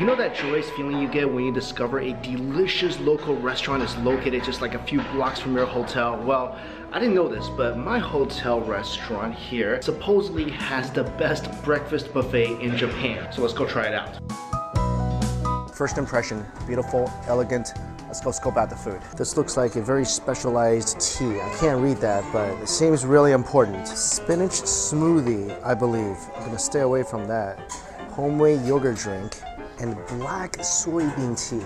You know that joyous feeling you get when you discover a delicious local restaurant is located just like a few blocks from your hotel? Well, I didn't know this, but my hotel restaurant here supposedly has the best breakfast buffet in Japan. So let's go try it out. First impression, beautiful, elegant. Let's go scope out the food. This looks like a very specialized tea. I can't read that, but it seems really important. Spinach smoothie, I believe. I'm gonna stay away from that. Homemade yogurt drink and black soybean tea.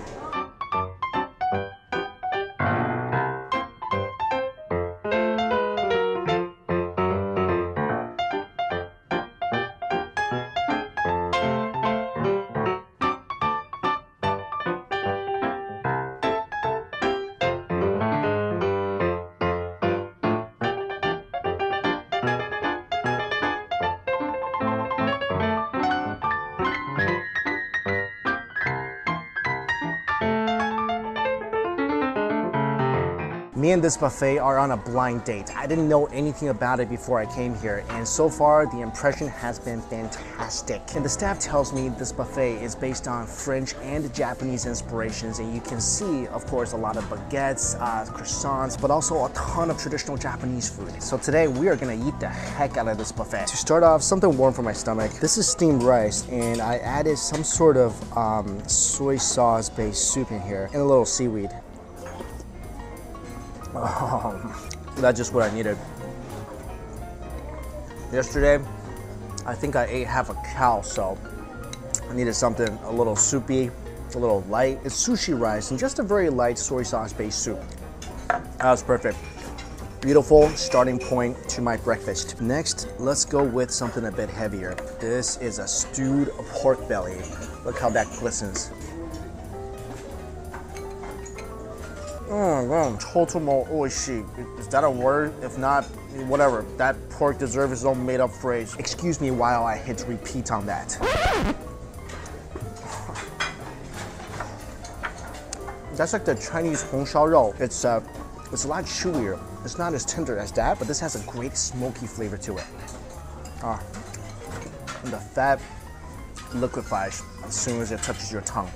Me and this buffet are on a blind date. I didn't know anything about it before I came here, and so far the impression has been fantastic. And the staff tells me this buffet is based on French and Japanese inspirations, and you can see, of course, a lot of baguettes, croissants, but also a ton of traditional Japanese food. So today we are gonna eat the heck out of this buffet. To start off, something warm for my stomach. This is steamed rice, and I added some sort of soy sauce based soup in here, and a little seaweed. Oh, that's just what I needed. Yesterday, I think I ate half a cow, so I needed something a little soupy, a little light. It's sushi rice and just a very light soy sauce based soup. That was perfect. Beautiful starting point to my breakfast. Next, let's go with something a bit heavier. This is a stewed pork belly. Look how that glistens. Is that a word? If not, whatever. That pork deserves its own made-up phrase. Excuse me while I hit repeat on that. That's like the Chinese Hongshaorou. It's a lot chewier. It's not as tender as that, but this has a great smoky flavor to it. And the fat liquefies as soon as it touches your tongue.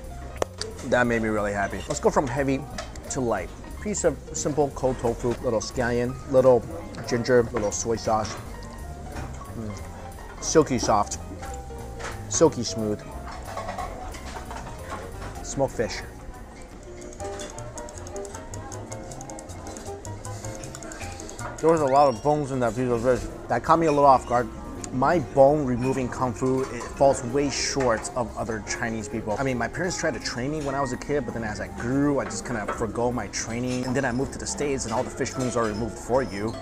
That made me really happy. Let's go from heavy to light. Piece of simple cold tofu, little scallion, little ginger, little soy sauce. Silky soft, silky smooth. Smoked fish. There was a lot of bones in that piece of fish. That caught me a little off guard. My bone removing kung fu, it falls way short of other Chinese people. I mean, my parents tried to train me when I was a kid, but then as I grew, I just kind of forgo my training. And then I moved to the States and all the fish bones are removed for you.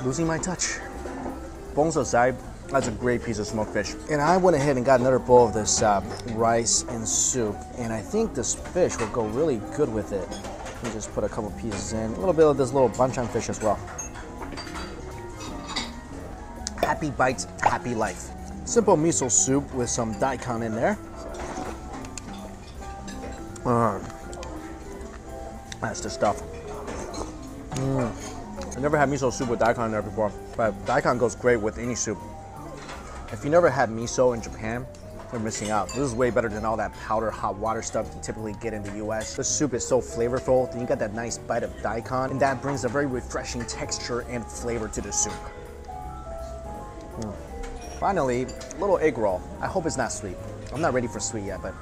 Losing my touch. Bones aside, that's a great piece of smoked fish. And I went ahead and got another bowl of this rice and soup. And I think this fish will go really good with it. Let me just put a couple pieces in. A little bit of this little banchan fish as well. Happy bites, happy life. Simple miso soup with some daikon in there. That's the stuff. I never had miso soup with daikon in there before, but daikon goes great with any soup. If you never had miso in Japan, you're missing out. This is way better than all that powder hot water stuff you typically get in the US. The soup is so flavorful, then you got that nice bite of daikon, and that brings a very refreshing texture and flavor to the soup. Finally, a little egg roll. I hope it's not sweet. I'm not ready for sweet yet, but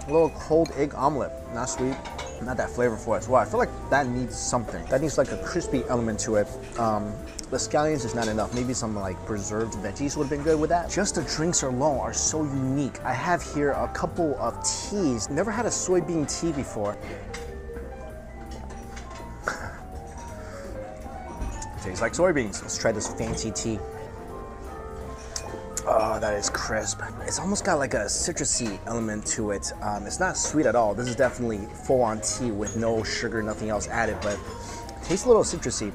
a little cold egg omelet. Not sweet, not that flavorful as well. I feel like that needs something. That needs like a crispy element to it. The scallions is not enough. Maybe some like preserved veggies would have been good with that. Just the drinks alone are so unique. I have here a couple of teas. Never had a soybean tea before. Tastes like soybeans. Let's try this fancy tea. Oh, that is crisp. It's almost got like a citrusy element to it. It's not sweet at all. This is definitely full-on tea with no sugar, nothing else added, but it tastes a little citrusy.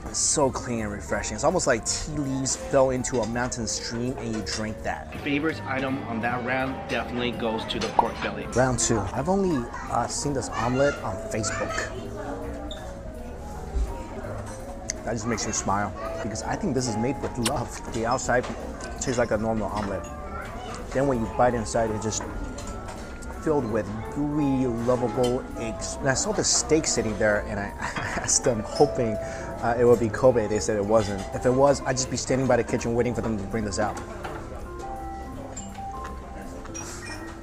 It's so clean and refreshing. It's almost like tea leaves fell into a mountain stream and you drink that. Favorite item on that round definitely goes to the pork belly. Round two. I've only seen this omelet on Facebook. That just makes me smile because I think this is made with love. The outside tastes like a normal omelet. Then when you bite inside, it's just filled with gooey, lovable eggs. And I saw the steak sitting there, and I asked them, hoping it would be Kobe. They said it wasn't. If it was, I'd just be standing by the kitchen waiting for them to bring this out.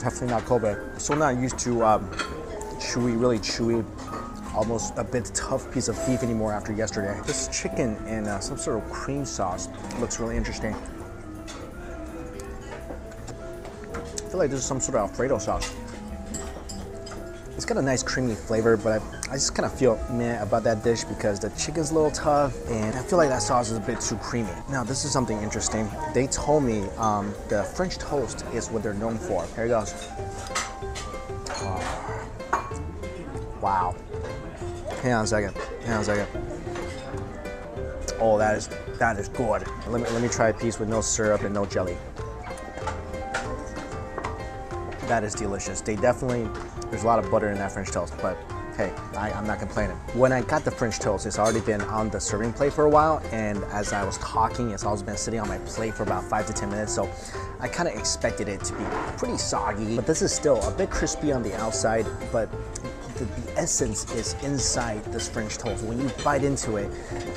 Definitely not Kobe. So not used to chewy, really chewy, almost a bit tough piece of beef anymore after yesterday. This chicken in some sort of cream sauce looks really interesting. I feel like this is some sort of Alfredo sauce. It's got a nice creamy flavor, but I just kind of feel meh about that dish because the chicken's a little tough and I feel like that sauce is a bit too creamy. Now this is something interesting. They told me the French toast is what they're known for. Here it goes. Oh. Wow. Hang on a second. Oh, that is good. Let me try a piece with no syrup and no jelly. That is delicious. There's a lot of butter in that French toast, but hey, I'm not complaining. When I got the French toast, it's already been on the serving plate for a while, and as I was talking, it's also been sitting on my plate for about 5 to 10 minutes, so I kind of expected it to be pretty soggy, but this is still a bit crispy on the outside, but the essence is inside this French toast. When you bite into it,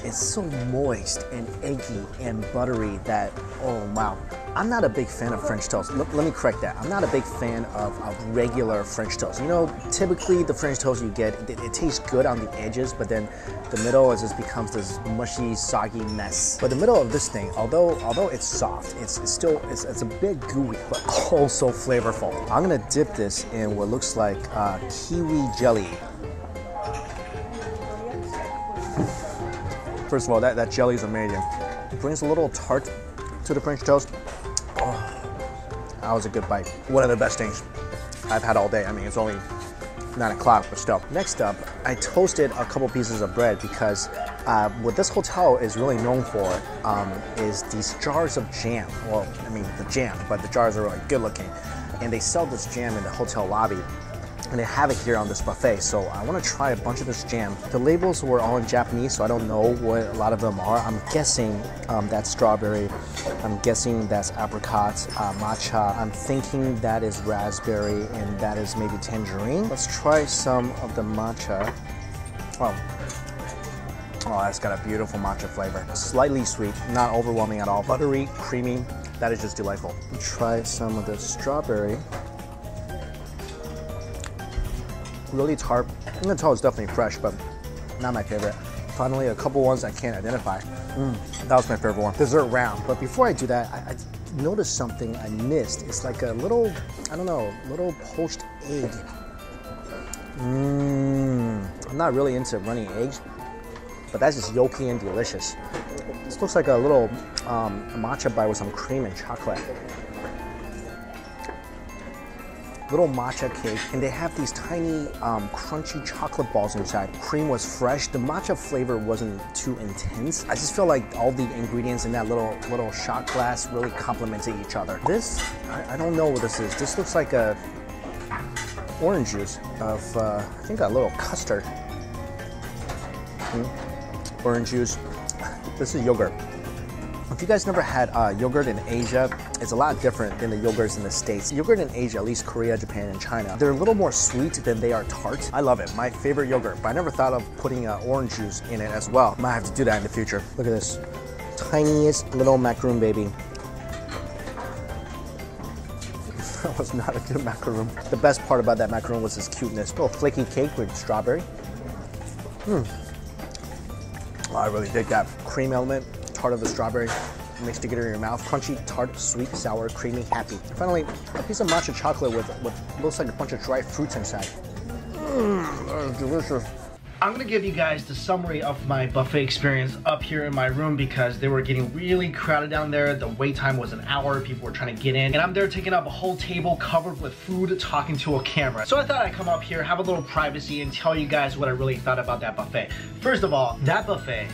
it's so moist and eggy and buttery that, oh wow. I'm not a big fan of French toast. Let me correct that. I'm not a big fan of regular French toast. You know, typically the French toast you get, it tastes good on the edges, but then the middle it just becomes this mushy, soggy mess. But the middle of this thing, although it's soft, it's a bit gooey, but also flavorful. I'm gonna dip this in what looks like kiwi jelly. First of all, that jelly is amazing. It brings a little tart to the French toast. Oh, that was a good bite. One of the best things I've had all day. I mean, it's only 9 o'clock, but still. Next up, I toasted a couple pieces of bread because what this hotel is really known for is these jars of jam. Well, I mean, the jam, but the jars are really good looking. And they sell this jam in the hotel lobby. And they have it here on this buffet, so I want to try a bunch of this jam. The labels were all in Japanese, so I don't know what a lot of them are. I'm guessing that's strawberry. I'm guessing that's apricot, matcha. I'm thinking that is raspberry, and that is maybe tangerine. Let's try some of the matcha. Oh, that's got a beautiful matcha flavor. Slightly sweet, not overwhelming at all. Buttery, creamy, that is just delightful. Try some of the strawberry. Really tart. I'm gonna tell it's definitely fresh, but not my favorite. Finally, a couple ones I can't identify. That was my favorite one. Dessert round. But before I do that, I noticed something I missed. It's like a little, I don't know, little poached egg. I'm not really into runny eggs, but that's just yolky and delicious. This looks like a little matcha bar with some cream and chocolate. Little matcha cake, and they have these tiny crunchy chocolate balls inside. Cream was fresh. The matcha flavor wasn't too intense. I just feel like all the ingredients in that little shot glass really complemented each other. This, I don't know what this is. This looks like a orange juice of, I think a little custard. Orange juice. This is yogurt. If you guys never had yogurt in Asia, it's a lot different than the yogurts in the States. Yogurt in Asia, at least Korea, Japan, and China, they're a little more sweet than they are tart. I love it, my favorite yogurt, but I never thought of putting orange juice in it as well. Might have to do that in the future. Look at this, tiniest little macaroon baby. That was not a good macaroon. The best part about that macaroon was its cuteness. Little flaky cake with strawberry. Oh, I really dig that cream element. Tart of the strawberry mixed together in your mouth. Crunchy, tart, sweet, sour, creamy, happy. And finally, a piece of matcha chocolate with what looks like a bunch of dried fruits inside. That is delicious. I'm gonna give you guys the summary of my buffet experience up here in my room because they were getting really crowded down there. The wait time was an hour, people were trying to get in, and I'm there taking up a whole table covered with food, talking to a camera. So I thought I'd come up here, have a little privacy, and tell you guys what I really thought about that buffet. First of all, that buffet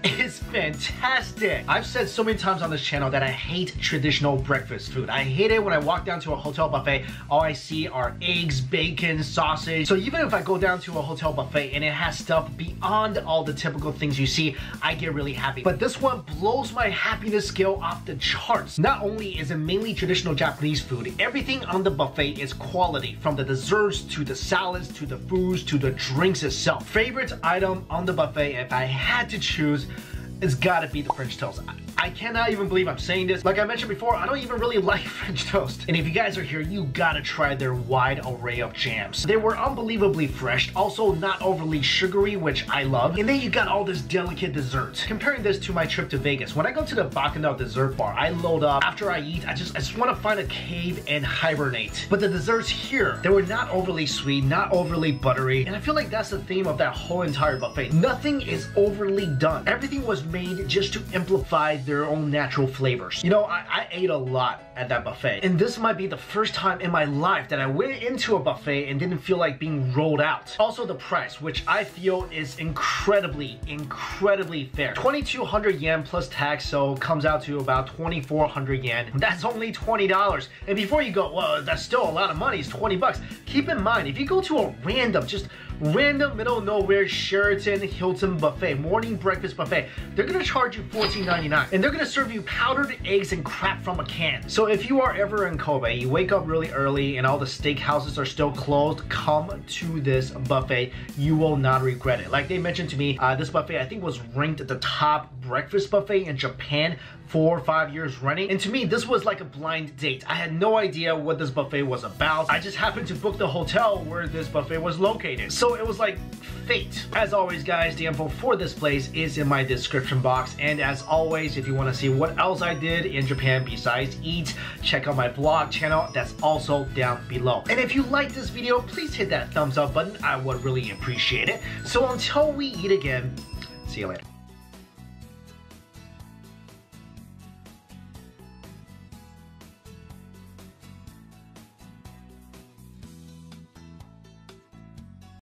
is fantastic. I've said so many times on this channel that I hate traditional breakfast food. I hate it when I walk down to a hotel buffet, all I see are eggs, bacon, sausage. So even if I go down to a hotel buffet and it has stuff beyond all the typical things you see, I get really happy. But this one blows my happiness scale off the charts. Not only is it mainly traditional Japanese food, everything on the buffet is quality, from the desserts to the salads to the foods to the drinks itself. Favorite item on the buffet, if I had to choose, it's gotta be the French toast. I cannot even believe I'm saying this. Like I mentioned before, I don't even really like French toast. And if you guys are here, you gotta try their wide array of jams. They were unbelievably fresh, also not overly sugary, which I love. And then you got all this delicate desserts. Comparing this to my trip to Vegas, when I go to the Bacchanal dessert bar, I load up. After I eat, I just want to find a cave and hibernate. But the desserts here, they were not overly sweet, not overly buttery. And I feel like that's the theme of that whole entire buffet. Nothing is overly done. Everything was made just to amplify their own natural flavors. You know, I ate a lot at that buffet, and this might be the first time in my life that I went into a buffet and didn't feel like being rolled out. Also the price, which I feel is incredibly fair. 2,200 yen plus tax, so comes out to about 2,400 yen. That's only $20. And before you go, well, that's still a lot of money, it's 20 bucks. Keep in mind, if you go to a random middle of nowhere Sheraton Hilton buffet, morning breakfast buffet, they're gonna charge you $14.99, and they're gonna serve you powdered eggs and crap from a can. So if you are ever in Kobe, you wake up really early and all the steakhouses are still closed, come to this buffet. You will not regret it. Like they mentioned to me, this buffet I think was ranked the top breakfast buffet in Japan 4 or 5 years running. And to me, this was like a blind date. I had no idea what this buffet was about. I just happened to book the hotel where this buffet was located. So it was like fate. As always, guys, the info for this place is in my description box. And as always, if you want to see what else I did in Japan besides eat, check out my vlog channel. That's also down below. And if you like this video, please hit that thumbs up button. I would really appreciate it. So until we eat again, see you later.